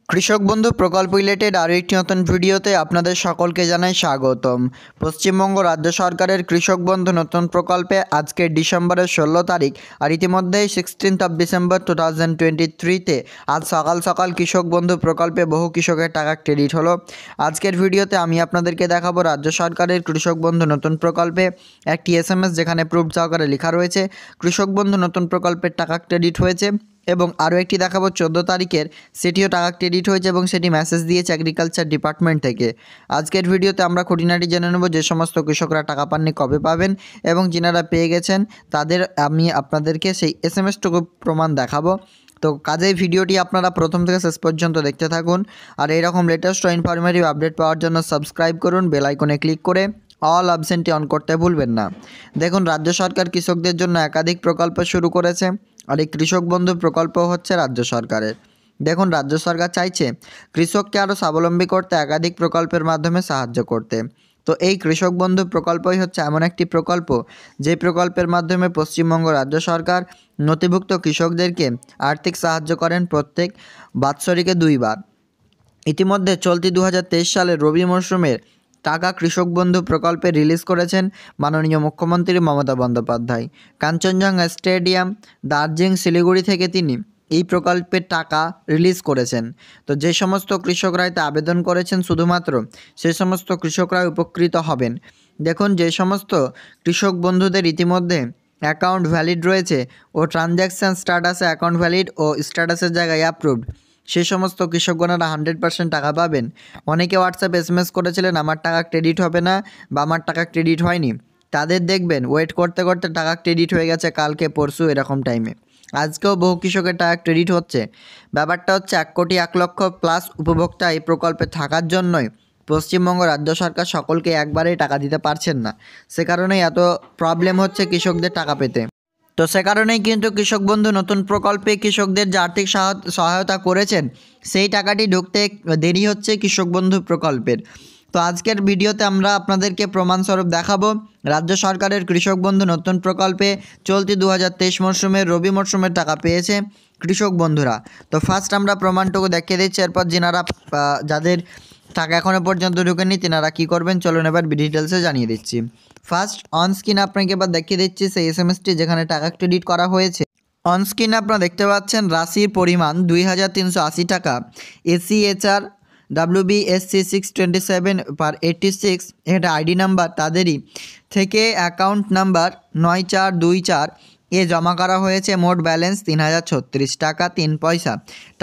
কৃষক বন্ধু প্রকল্প রিলেটেড আরও একটি নতুন ভিডিওতে আপনাদের সকলকে জানাই স্বাগতম। পশ্চিমবঙ্গ রাজ্য সরকারের কৃষক বন্ধু নতুন প্রকল্পে আজকে ডিসেম্বরের 16 তারিখ আর ইতিমধ্যেই 16 ডিসেম্বর 2023-তে আজ সকাল সকাল কৃষক বন্ধু প্রকল্পে বহু কৃষকের টাকা ক্রেডিট হলো। আজকের ভিডিওতে আমি আপনাদেরকে দেখাবো রাজ্য সরকারের কৃষক বন্ধু নতুন প্রকল্পে একটি SMS যেখানে প্রুফ সহকারে লেখা রয়েছে কৃষক বন্ধু নতুন প্রকল্পের টাকা ক্রেডিট হয়েছে, এবং আরও একটি দেখাবো 14 তারিখের, সেটিও টাকা ক্রেডিট হয়েছে এবং সেটি মেসেজ দিয়েছে এগ্রিকালচার ডিপার্টমেন্ট থেকে। আজকের ভিডিওতে আমরা খুঁটিনাটি জেনে নেব যে সমস্ত কৃষকরা টাকা পাননি কবে পাবেন, এবং যিনারা পেয়ে গেছেন তাদের আমি আপনাদেরকে সেই SMS-টুকু প্রমাণ দেখাবো। তো কাজেই ভিডিওটি আপনারা প্রথম থেকে শেষ পর্যন্ত দেখতে থাকুন। আর এইরকম লেটেস্ট ও ইনফরমেটিভ আপডেট পাওয়ার জন্য সাবস্ক্রাইব করুন, বেল আইকনে ক্লিক করে অল অপশনটি অন করতে ভুলবেন না। দেখুন, রাজ্য সরকার কৃষকদের জন্য একাধিক প্রকল্প শুরু করেছে, আর এই কৃষক বন্ধু প্রকল্প হচ্ছে রাজ্য সরকারের। দেখুন, রাজ্য সরকার চাইছে কৃষককে আরও স্বাবলম্বী করতে একাধিক প্রকল্পের মাধ্যমে সাহায্য করতে। তো এই কৃষক বন্ধু প্রকল্পই হচ্ছে এমন একটি প্রকল্প যে প্রকল্পের মাধ্যমে পশ্চিমবঙ্গ রাজ্য সরকার নথিভুক্ত কৃষকদেরকে আর্থিক সাহায্য করেন প্রত্যেক বাৎসরিকে 2 বার। ইতিমধ্যে চলতি 2023 সালের রবি মরশুমের টাকা কৃষক বন্ধু প্রকল্পে রিলিজ করেছেন মাননীয় মুখ্যমন্ত্রী মমতা বন্দ্যোপাধ্যায়। কাঞ্চনজঙ্ঘা স্টেডিয়াম, দার্জিলিং, শিলিগুড়ি থেকে তিনি এই প্রকল্পের টাকা রিলিজ করেছেন। তো যে সমস্ত কৃষকরা এতে আবেদন করেছেন শুধুমাত্র সে সমস্ত কৃষকরাই উপকৃত হবেন। দেখুন, যে সমস্ত কৃষক বন্ধুদের ইতিমধ্যে অ্যাকাউন্ট ভ্যালিড রয়েছে ও ট্রানজ্যাকশান স্ট্যাটাসে অ্যাকাউন্ট ভ্যালিড ও স্ট্যাটাসের জায়গায় অ্যাপ্রুভড, সেই সমস্ত কৃষকগণেরা 100% টাকা পাবেন। অনেকে হোয়াটসঅ্যাপ SMS করেছিলেন আমার টাকা ক্রেডিট হবে না বা আমার টাকা ক্রেডিট হয়নি, তাদের দেখবেন ওয়েট করতে করতে টাকা ক্রেডিট হয়ে গেছে কালকে পরশু এরকম টাইমে। আজকেও বহু কৃষকের টাকা ক্রেডিট হচ্ছে। ব্যাপারটা হচ্ছে 1,00,00,000+ উপভোক্তা এই প্রকল্পে থাকার জন্যই পশ্চিমবঙ্গ রাজ্য সরকার সকলকে একবারেই টাকা দিতে পারছেন না। সে কারণেই এত প্রবলেম হচ্ছে কৃষকদের টাকা পেতে। তো সে কারণেই কিন্তু কৃষক বন্ধু নতুন প্রকল্পে কৃষকদের যে আর্থিক সহায়তা করেছেন সেই টাকাটি ঢুকতে দেরি হচ্ছে কৃষক বন্ধু প্রকল্পের। তো আজকের ভিডিওতে আমরা আপনাদেরকে প্রমাণস্বরূপ দেখাবো রাজ্য সরকারের কৃষক বন্ধু নতুন প্রকল্পে চলতি 2023 মরশুমের রবি মরশুমের টাকা পেয়েছে কৃষক বন্ধুরা। তো ফার্স্ট আমরা প্রমাণটুকু দেখিয়ে দিচ্ছি, এরপর যিনারা যাদের টাকা এখনও পর্যন্ত ঢুকেনি তিনারা কী করবেন চলুন এবার ডিটেলসে জানিয়ে দিচ্ছি। ফার্স্ট অন স্ক্রিন আপনাকে এবার দেখিয়ে দিচ্ছি সেই SMS-টি যেখানে টাকা ক্রেডিট করা হয়েছে। অন স্ক্রিনে আপনারা দেখতে পাচ্ছেন রাশির পরিমাণ 2,380 টাকা। ACHR WBSC 627/86, এটা আইডি নাম্বার তাদেরই থেকে অ্যাকাউন্ট নাম্বার 9424 এ জমা করা হয়েছে। মোট ব্যালেন্স 3,036 টাকা 3 পয়সা।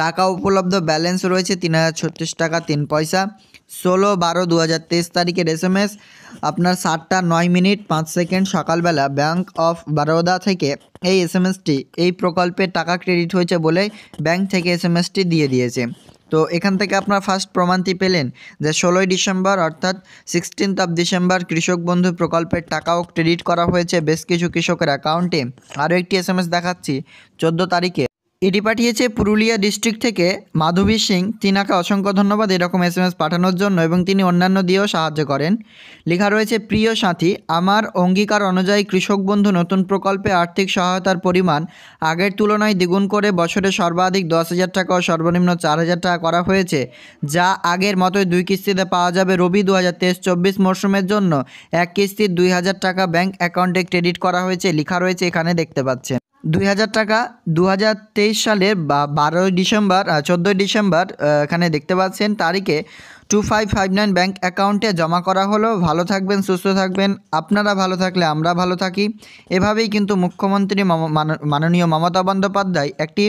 টাকা উপলব্ধ ব্যালেন্স রয়েছে 3,036 টাকা 3 পয়সা। 16/12/2023 তারিখের SMS আপনার 7:09:05 সকালবেলা ব্যাঙ্ক অফ বরোদা থেকে এই SMS-টি এই প্রকল্পের টাকা ক্রেডিট হয়েছে বলে ব্যাঙ্ক থেকে SMS-টি দিয়ে দিয়েছে। তো এখান থেকে আপনার ফার্স্ট প্রমাণটি পেলেন যে 16 ডিসেম্বর অর্থাৎ 16 ডিসেম্বর কৃষক বন্ধু প্রকল্পের টাকাও ক্রেডিট করা হয়েছে বেশ কিছু কৃষকের অ্যাকাউন্টে। আরও একটি SMS দেখাচ্ছি 14 তারিখে, এটি পাঠিয়েছে পুরুলিয়া ডিস্ট্রিক্ট থেকে মাধবী সিং। তিনাকে অসংখ্য ধন্যবাদ এরকম SMS পাঠানোর জন্য, এবং তিনি অন্যান্য দিয়েও সাহায্য করেন। লেখা রয়েছে প্রিয় সাথী, আমার অঙ্গীকার অনুযায়ী কৃষক বন্ধু নতুন প্রকল্পে আর্থিক সহায়তার পরিমাণ আগের তুলনায় দ্বিগুণ করে বছরে সর্বাধিক 10,000 টাকা ও সর্বনিম্ন 4,000 টাকা করা হয়েছে, যা আগের মতোই 2 কিস্তিতে পাওয়া যাবে। রবি 2023-24 মরশুমের জন্য এক কিস্তির 2,000 টাকা ব্যাঙ্ক অ্যাকাউন্টে ক্রেডিট করা হয়েছে। লেখা রয়েছে এখানে দেখতে পাচ্ছেন 2,000 টাকা 2023 সালের 14 ডিসেম্বর এখানে দেখতে পাচ্ছেন তারিখে 2559 ব্যাঙ্ক অ্যাকাউন্টে জমা করা হলো। ভালো থাকবেন, সুস্থ থাকবেন, আপনারা ভালো থাকলে আমরা ভালো থাকি। এভাবেই কিন্তু মুখ্যমন্ত্রী মাননীয় মমতা বন্দ্যোপাধ্যায় একটি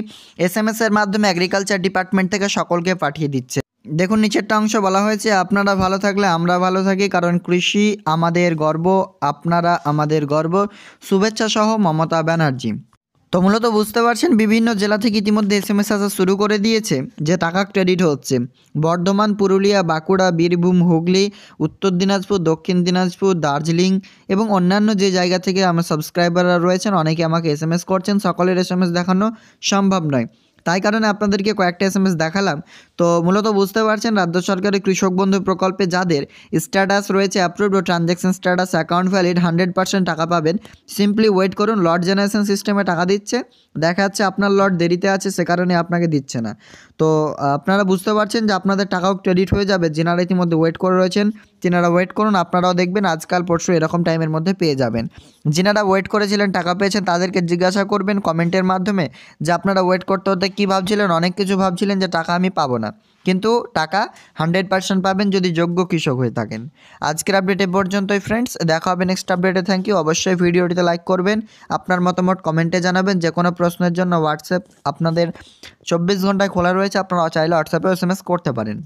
SMS-এর মাধ্যমে এগ্রিকালচার ডিপার্টমেন্ট থেকে সকলকে পাঠিয়ে দিচ্ছে। দেখুন নিচেরটা অংশ বলা হয়েছে আপনারা ভালো থাকলে আমরা ভালো থাকি, কারণ কৃষি আমাদের গর্ব, আপনারা আমাদের গর্ব। শুভেচ্ছা সহ মমতা ব্যানার্জি। তো মূলত বুঝতে পারছেন বিভিন্ন জেলা থেকে ইতিমধ্যে SMS আসা শুরু করে দিয়েছে যে টাকা ক্রেডিট হচ্ছে। বর্ধমান, পুরুলিয়া, বাঁকুড়া, বীরভূম, হুগলি, উত্তর দিনাজপুর, দক্ষিণ দিনাজপুর, দার্জিলিং এবং অন্যান্য যে জায়গা থেকে আমার সাবস্ক্রাইবাররা রয়েছেন অনেকে আমাকে SMS করছেন, সকলের SMS দেখানো সম্ভব নয়। তাই কারণে আপনাদেরকে কয়েকটা SMS দেখালাম। তো মূলত বুঝতে পারছেন রাজ্য সরকারের কৃষক বন্ধু প্রকল্পে যাদের স্ট্যাটাস রয়েছে অ্যাপ্রুভড ও ট্রানজ্যাকশন স্ট্যাটাস অ্যাকাউন্ট ভ্যালিড 100% টাকা পাবেন। সিম্পলি ওয়েট করুন, লট জেনারেশন সিস্টেমে টাকা দিচ্ছে, দেখা যাচ্ছে আপনার লট দেরিতে আছে সে কারণে আপনাকে দিচ্ছে না। তো আপনারা বুঝতে পারছেন যে আপনাদের টাকাও ক্রেডিট হয়ে যাবে। যেনারা ইতিমধ্যে ওয়েট করে রয়েছেন তেনারা ওয়েট করুন, আপনারাও দেখবেন আজকাল পরশু এরকম টাইমের মধ্যে পেয়ে যাবেন। যেনারা ওয়েট করেছিলেন টাকা পেয়েছেন তাদেরকে জিজ্ঞাসা করবেন কমেন্টের মাধ্যমে যে আপনারা ওয়েট করতে করতে কী ভাবছিলেন। অনেক কিছু ভাবছিলেন যে টাকা আমি পাবো না, কিন্তু টাকা 100% পাবেন যদি যোগ্য কৃষক হয়ে থাকেন। আজকের আপডেট এ পর্যন্তই ফ্রেন্ডস, দেখা হবে নেক্সট আপডেটে। Thank you. অবশ্যই ভিডিওটিতে লাইক করবেন, আপনার মতামত কমেন্টে জানাবেন। যে কোনো প্রশ্নের জন্য হোয়াটসঅ্যাপ আপনাদের 24 ঘন্টায় খোলা রয়েছে, আপনারা চাইলে হোয়াটসঅ্যাপে SMS করতে পারেন।